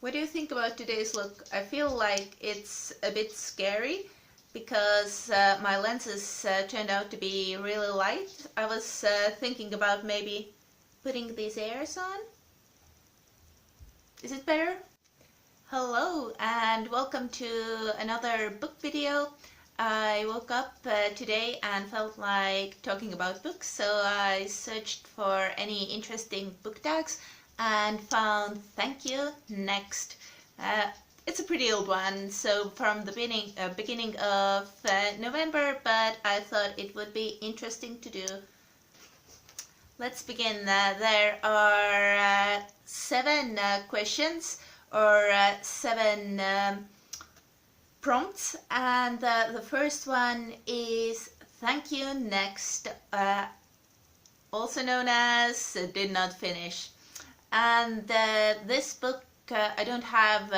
What do you think about today's look? I feel like it's a bit scary because my lenses turned out to be really light. I was thinking about maybe putting these airs on. Is it better? Hello and welcome to another book video. I woke up today and felt like talking about books, so I searched for any interesting book tags and found Thank You Next. It's a pretty old one, so from the beginning of November, but I thought it would be interesting to do. Let's begin. There are 7 questions or 7 prompts, and the first one is Thank You Next, also known as Did Not Finish. And this book, I don't have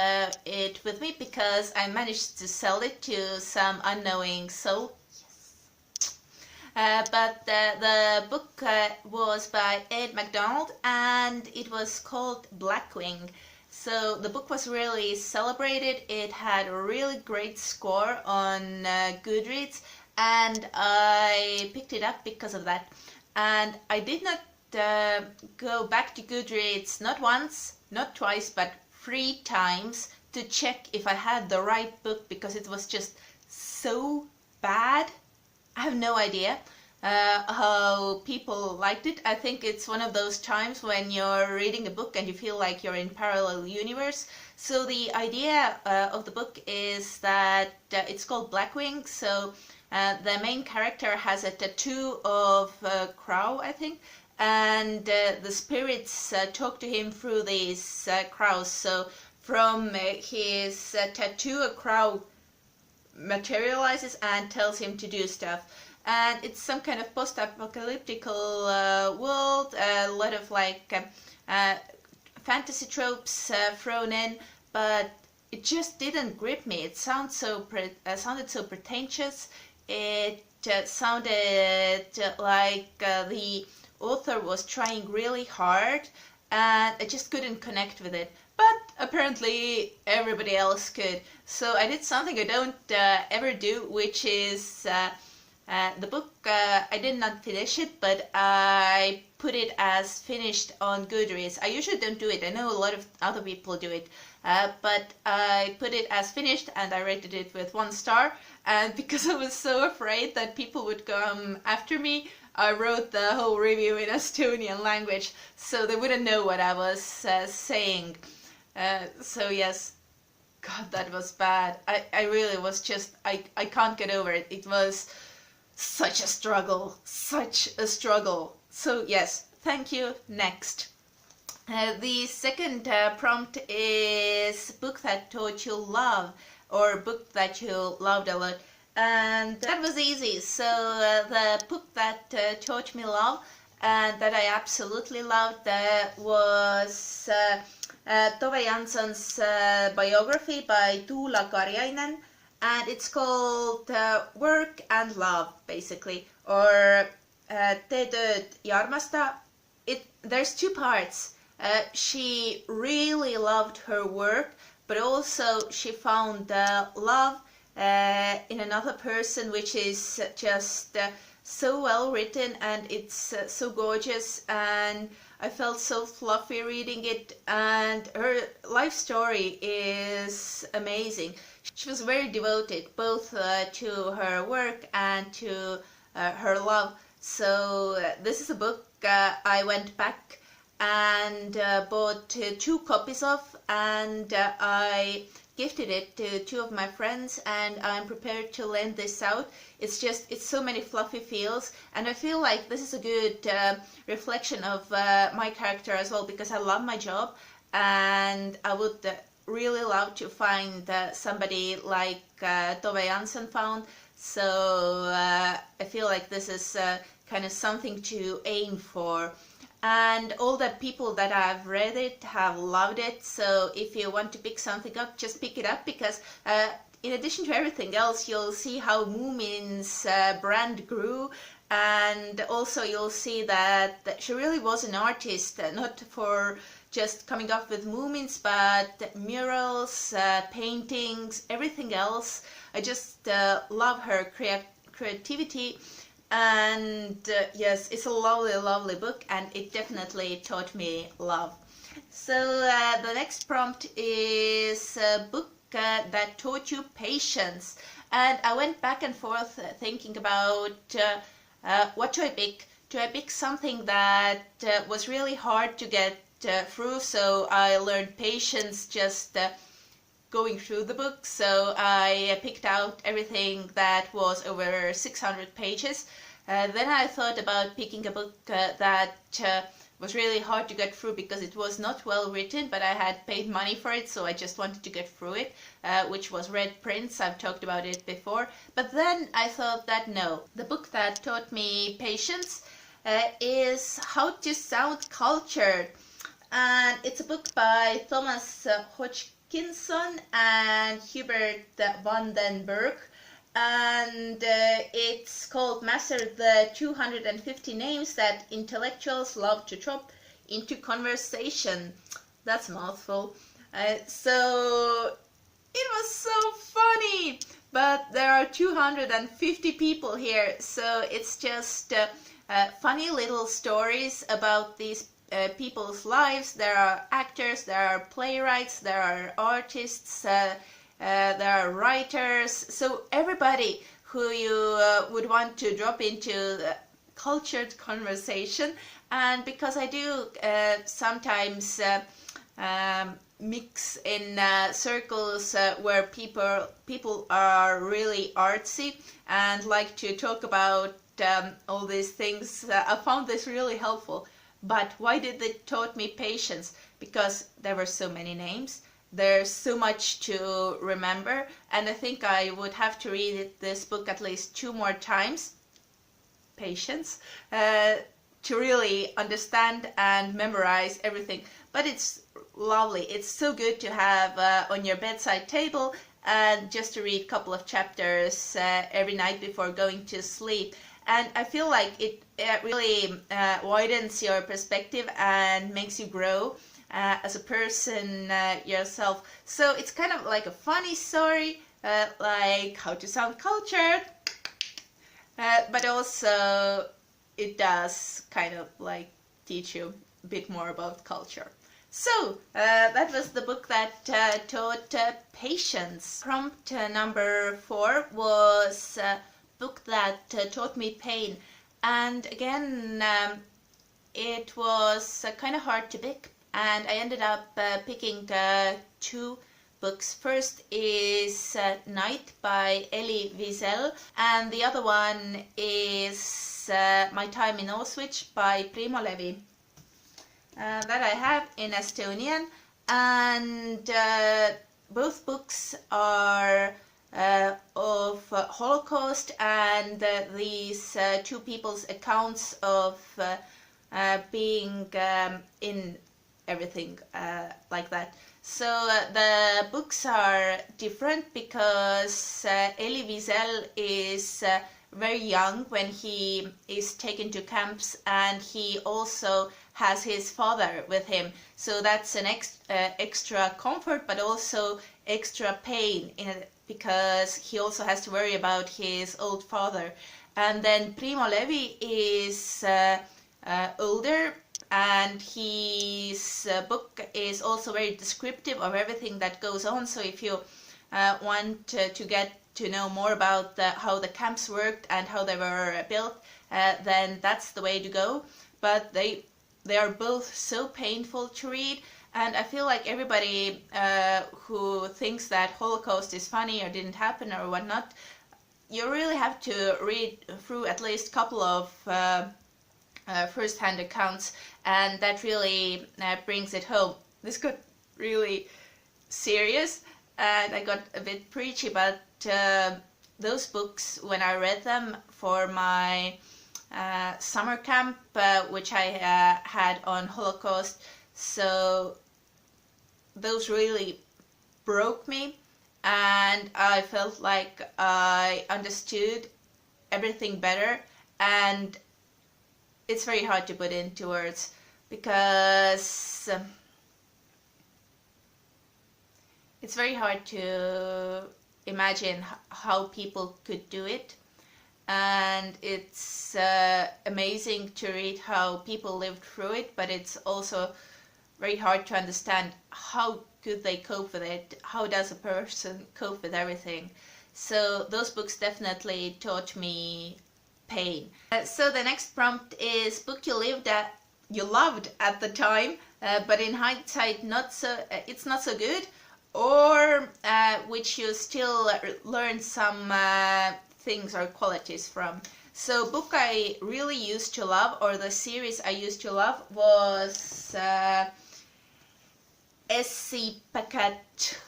it with me because I managed to sell it to some unknowing soul. Yes. But the book was by Ed MacDonald and it was called Blackwing. So the book was really celebrated. It had a really great score on Goodreads, and I picked it up because of that. And I did not go back to Goodreads not once, not twice, but 3 times to check if I had the right book because it was just so bad. I have no idea how people liked it. I think it's one of those times when you're reading a book and you feel like you're in parallel universe. So the idea of the book is that it's called Blackwing. So the main character has a tattoo of a crow, I think, and the spirits talk to him through these crows. So from his tattoo, a crow materializes and tells him to do stuff. And it's some kind of post-apocalyptical world, a lot of like fantasy tropes thrown in, but it just didn't grip me. It sounded so pretentious. It sounded like the author was trying really hard, and I just couldn't connect with it. But apparently everybody else could. So I did something I don't ever do, which is the book, I did not finish it, but I put it as finished on Goodreads. I usually don't do it. I know a lot of other people do it, but I put it as finished and I rated it with 1 star. And because I was so afraid that people would come after me, I wrote the whole review in Estonian language, so they wouldn't know what I was saying. So yes, God, that was bad. I really was just, I can't get over it. It was such a struggle, such a struggle. So yes, Thank You Next. The second prompt is book that taught you love, or book that you loved a lot. And that was easy. So the book that taught me love and that I absolutely loved was Tove Jansson's biography by Tuula Karjainen. And it's called Work and Love, basically, or Tee tööd ja armasta. There's 2 parts. She really loved her work, but also she found love in another person, which is just so well written, and it's so gorgeous, and I felt so fluffy reading it, and her life story is amazing. She was very devoted both to her work and to her love. So this is a book I went back and bought 2 copies of, and I gifted it to 2 of my friends, and I'm prepared to lend this out. It's so many fluffy feels, and I feel like this is a good reflection of my character as well, because I love my job and I would really love to find somebody like Tove Jansson found. So I feel like this is kind of something to aim for. And all the people that have read it have loved it. So if you want to pick something up, just pick it up, because in addition to everything else, you'll see how Moomin's brand grew, and also you'll see that she really was an artist, not for just coming up with movements, but murals, paintings, everything else. I just love her creativity. And yes, it's a lovely book, and it definitely taught me love. So the next prompt is a book that taught you patience. And I went back and forth thinking about what do I pick? Do I pick something that was really hard to get through? So I learned patience just going through the book. So I picked out everything that was over 600 pages. Then I thought about picking a book that was really hard to get through because it was not well written, but I had paid money for it, so I just wanted to get through it, which was Red Prince. I've talked about it before. But then I thought that no, the book that taught me patience is How to Sound Cultured. And it's a book by Thomas Hodgkinson and Hubert van den Berg. And it's called Master the 250 Names That Intellectuals Love to Drop into Conversation. That's a mouthful. So it was so funny, but there are 250 people here, so it's just funny little stories about these people's lives. There are actors, there are playwrights, there are artists, there are writers, so everybody who you would want to drop into the cultured conversation. And because I do sometimes mix in circles where people are really artsy and like to talk about all these things, I found this really helpful. But why did it taught me patience? Because there were so many names. There's so much to remember, and I think I would have to read this book at least 2 more times, patience, to really understand and memorize everything. But it's lovely. It's so good to have on your bedside table and just to read a couple of chapters every night before going to sleep. And I feel like it really widens your perspective and makes you grow as a person yourself. So it's kind of like a funny story, like How to Sound Cultured, but also it does kind of like teach you a bit more about culture. So that was the book that taught patience. Prompt number 4 was a book that taught me pain. And again, it was kind of hard to pick. And I ended up picking 2 books. First is Night by Elie Wiesel, and the other one is My Time in Auschwitz by Primo Levi. That I have in Estonian, and both books are of Holocaust and these 2 people's accounts of being in everything like that. So the books are different because Elie Wiesel is very young when he is taken to camps, and he also has his father with him. So that's an extra comfort, but also extra pain because he also has to worry about his old father. And then Primo Levi is older, and his book is also very descriptive of everything that goes on. So if you want to get to know more about how the camps worked and how they were built, then that's the way to go. But they are both so painful to read, and I feel like everybody who thinks that Holocaust is funny or didn't happen or whatnot, you really have to read through at least a couple of first-hand accounts, and that really brings it home. This got really serious and I got a bit preachy, but those books, when I read them for my summer camp, which I had on Holocaust, so those really broke me, and I felt like I understood everything better. And it's very hard to put into words because it's very hard to imagine how people could do it. And it's amazing to read how people lived through it, but it's also very hard to understand how could they cope with it. How does a person cope with everything? So those books definitely taught me pain. So the next prompt is book you loved at the time, but in hindsight it's not so good, or which you still learn some things or qualities from. So book I really used to love, or the series I used to love, was SC Packet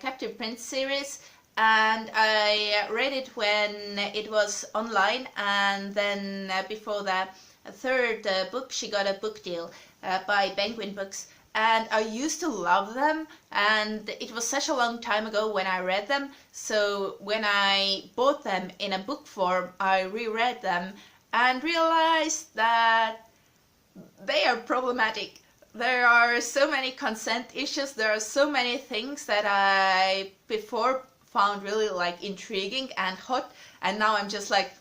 Captive Prince series, and I read it when it was online, and then before the third book she got a book deal by Penguin Books, and I used to love them, and it was such a long time ago when I read them, so when I bought them in a book form I reread them and realized that they are problematic. There are so many consent issues, there are so many things that I before found really like intriguing and hot, and now I'm just like,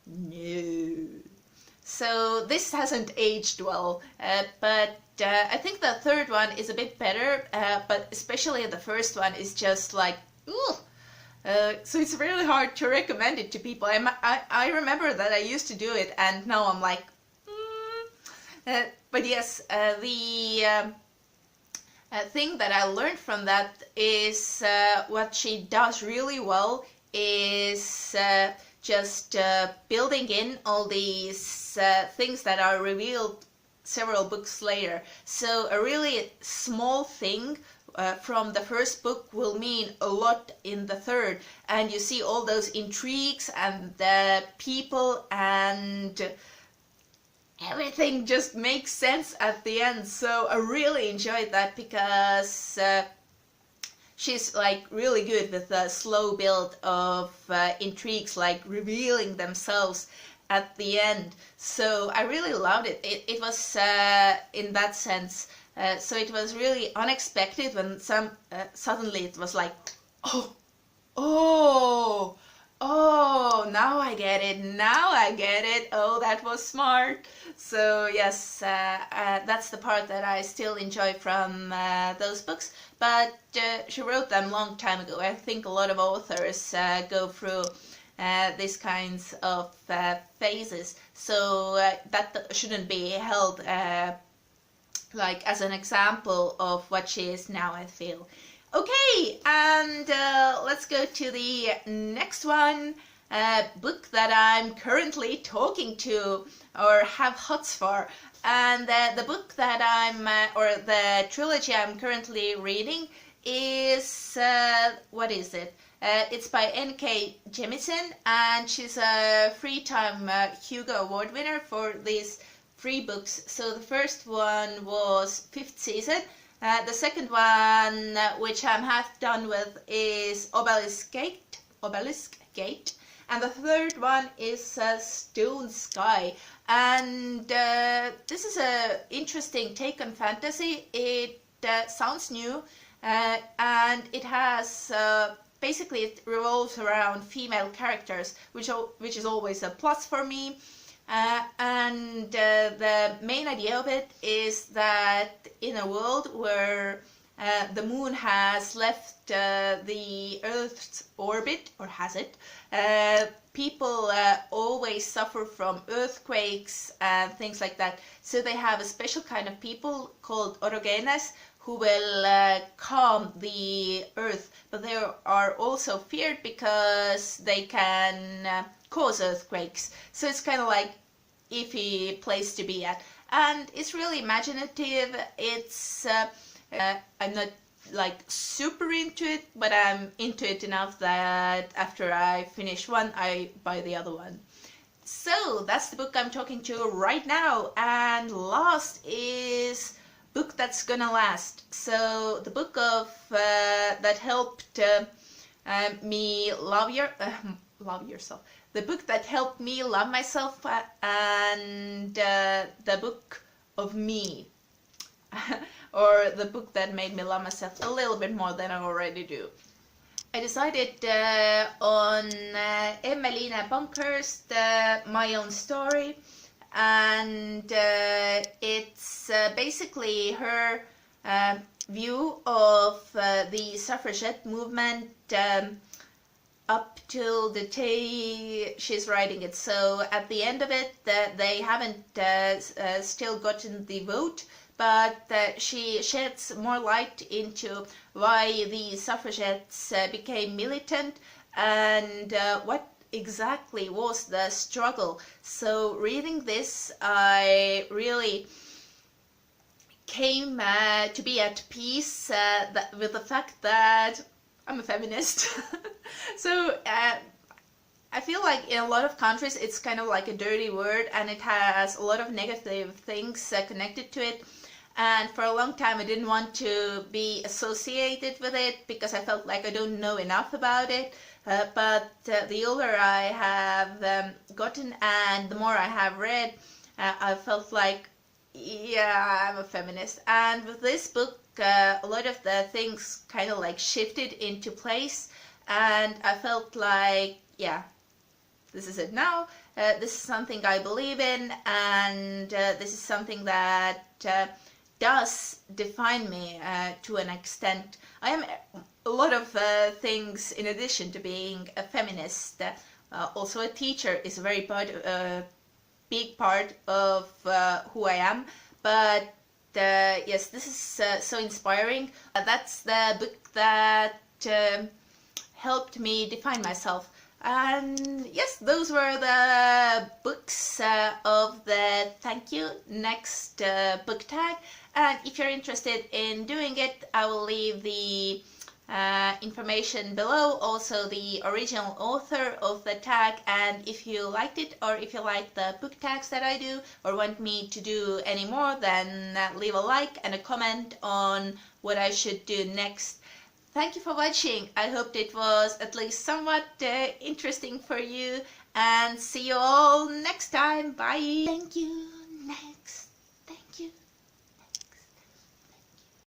no. So this hasn't aged well, but I think the third one is a bit better, but especially the first one is just like, ooh. So it's really hard to recommend it to people. I remember that I used to do it, and now I'm like, but yes, the thing that I learned from that is what she does really well is just building in all these things that are revealed several books later. So a really small thing from the first book will mean a lot in the third, and you see all those intrigues and the people, and everything just makes sense at the end. So I really enjoyed that because she's like really good with the slow build of intrigues like revealing themselves at the end. So I really loved it. It was in that sense, so it was really unexpected when suddenly it was like, oh, now I get it, oh, that was smart. So yes, that's the part that I still enjoy from those books, but she wrote them long time ago. I think a lot of authors go through these kinds of phases, so that shouldn't be held like as an example of what she is now, I feel. Okay, and let's go to the next one, book that I'm currently talking to or have hots for. And the book that or the trilogy I'm currently reading is, what is it? It's by N.K. Jemisin, and she's a three-time Hugo Award winner for these 3 books. So the first one was Fifth Season. The second one, which I'm half done with, is Obelisk Gate. And the third one is Stone Sky. And this is an interesting take on fantasy. It sounds new, and it has basically it revolves around female characters, which is always a plus for me. And the main idea of it is that in a world where the moon has left the Earth's orbit, or has it, people always suffer from earthquakes and things like that. So they have a special kind of people called orogenes who will calm the Earth, but they are also feared because they can cause earthquakes. So it's kind of like iffy place to be at, and it's really imaginative. It's I'm not like super into it, but I'm into it enough that after I finish one I buy the other one. So that's the book I'm talking to right now. And last is Book That's Gonna Last. So the book of that helped me love yourself, the book that helped me love myself, and the book of me. Or the book that made me love myself a little bit more than I already do. I decided on Emmeline Pankhurst, My Own Story, and it's basically her view of the suffragette movement up till the day she's writing it. So at the end of it, they haven't still gotten the vote, but she sheds more light into why the suffragettes became militant and what exactly was the struggle. So reading this, I really came to be at peace with the fact that I'm a feminist. So I feel like in a lot of countries it's kind of like a dirty word, and it has a lot of negative things connected to it. And for a long time I didn't want to be associated with it because I felt like I don't know enough about it. But the older I have gotten and the more I have read, I felt like, yeah, I'm a feminist. And with this book, a lot of the things kind of like shifted into place, and I felt like, yeah, this is it now. This is something I believe in, and this is something that does define me to an extent. I am a lot of things in addition to being a feminist. Also a teacher is a very big part of who I am, but yes, this is so inspiring. That's the book that helped me define myself. And yes, those were the books of the thank you next book tag. And if you're interested in doing it, I will leave the information below, also the original author of the tag. And if you liked it, or if you like the book tags that I do, or want me to do any more, then leave a like and a comment on what I should do next. Thank you for watching. I hoped it was at least somewhat interesting for you, and see you all next time. Bye. Thank you. Next. Thank you.